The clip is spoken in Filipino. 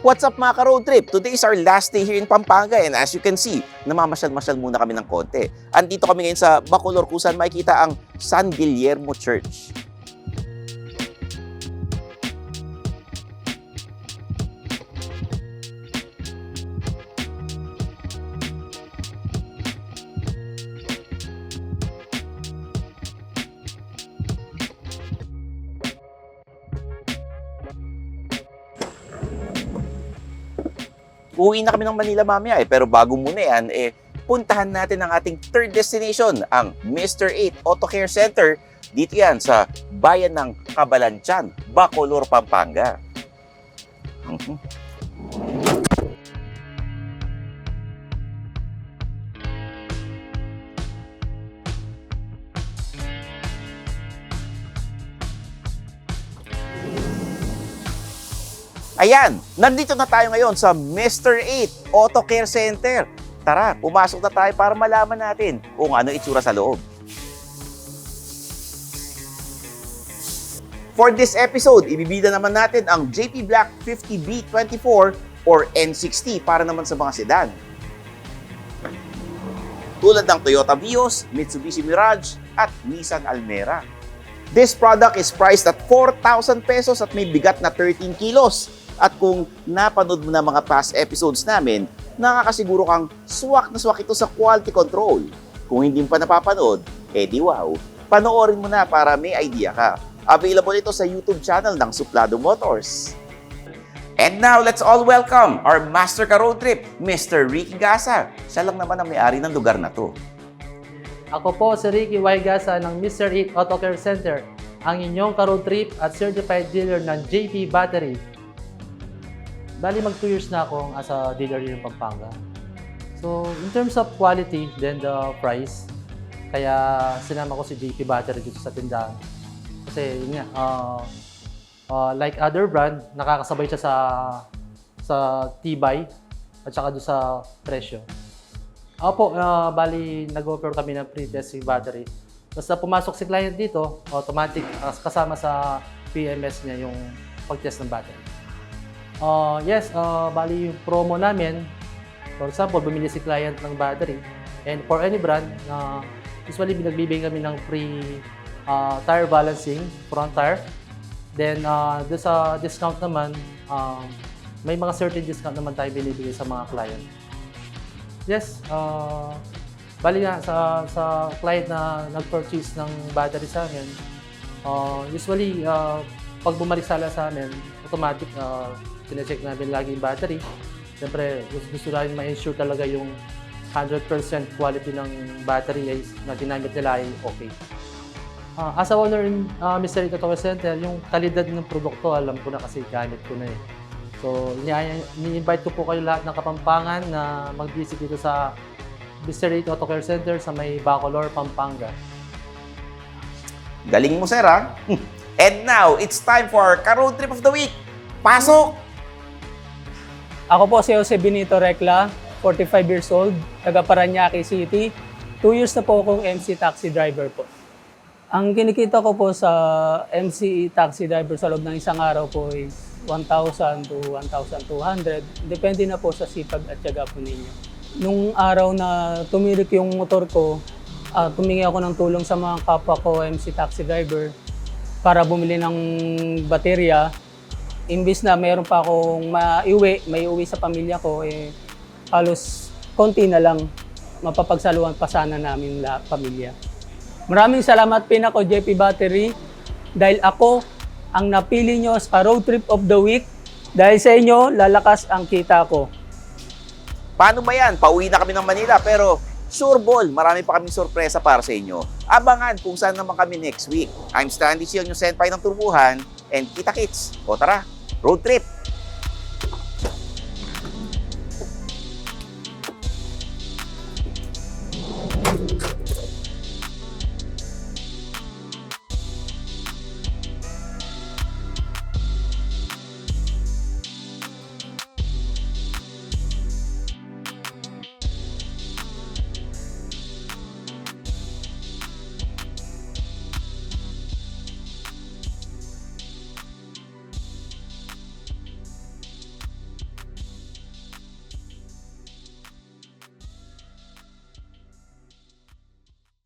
What's up mga ka-road trip? Today is our last day here in Pampanga and as you can see, namamasyal-masyal muna kami ng konti. Andito kami ngayon sa Bacolor kung saan makikita ang San Guillermo Church. Uwi na kami ng Manila mamaya pero bago muna yan, puntahan natin ang ating third destination, ang Mr. 8 Auto Care Center. Dito yan sa bayan ng Cabalantian, Bacolor, Pampanga. Ayan, nandito na tayo ngayon sa Mr. 8 Auto Care Center. Tara, pumasok na tayo para malaman natin kung ano itsura sa loob. For this episode, ibibida naman natin ang JP Black 50B24 or N60 para naman sa mga sedan. Tulad ng Toyota Vios, Mitsubishi Mirage at Nissan Almera. This product is priced at 4,000 pesos at may bigat na 13 kilos. At kung napanood mo na mga past episodes namin, nakakasiguro kang swak na swak ito sa quality control. Kung hindi mo pa napapanood, edi wow, panoorin mo na para may idea ka. Available ito sa YouTube channel ng Suplado Motors. And now, let's all welcome our Master Ka Road Trip, Mr. Ricky Gasa. Siya lang naman ang may-ari ng lugar na to. Ako po si Ricky Y. Gasa ng Mr. 8 Auto Care Center, ang inyong ka-road trip at certified dealer ng JP Battery. Bali mag 2 years na akong as a dealer here in Pampanga. So, in terms of quality, then the price, kaya sinama ko si JP Battery dito sa tindahan. Kasi yun nga, like other brand, nakakasabay siya sa tibay at saka doon sa presyo. Opo, bali nag-offer kami ng pre-testing battery. Basta pumasok si client dito, automatic kasama sa PMS niya yung pag-test ng battery. Yes, bali yung promo namin, for example, bumili si client ng battery and for any brand, usually binagbibigay kami ng free tire balancing, front tire. Then, doon sa discount naman, may mga certain discount naman tayo binibigay sa mga client. Yes, bali nga sa client na nag-purchase ng battery sa amin, usually, pag bumalik sala sa amin, automatic, sinecheck namin lagi yung battery. Siyempre, gusto namin ma-ensure talaga yung 100% quality ng battery na ginamit nila ay okay. As a owner in Mr. 8 Auto Care Center, yung kalidad ng produkto, alam ko na kasi gamit ko na eh. So, ni-invite ko po kayo lahat ng Kapampangan na mag-visit dito sa Mr. 8 Auto Care Center sa may Bacolor, Pampanga. Galing mo, sir, ha? And now, it's time for our Ka-Road Trip of the Week. Pasok! Ako po si Jose Benito Recla, 45 years old, taga Parañaque City. 2 years na po akong MC taxi driver po. Ang kinikita ko po sa MC taxi driver sa loob ng isang araw po is 1,000 to 1,200. Depende na po sa sipag at tiyaga po ninyo. Nung araw na tumirik yung motor ko, tumingi ako ng tulong sa mga kapwa ko MC taxi driver para bumili ng baterya. Imbis na mayroon pa akong may uwi sa pamilya ko, halos konti na lang, mapapagsaluhan pa sana namin pamilya. Maraming salamat din ako, JP Battery, dahil ako ang napili nyo sa Road Trip of the Week. Dahil sa inyo, lalakas ang kita ko. Paano ba yan? Pauwi na kami ng Manila pero sure ball, marami pa kaming sorpresa para sa inyo. Abangan kung saan naman kami next week. I'm Stanley Siong, yung senpai ng Turbuhan, and kita kits. O tara, road trip!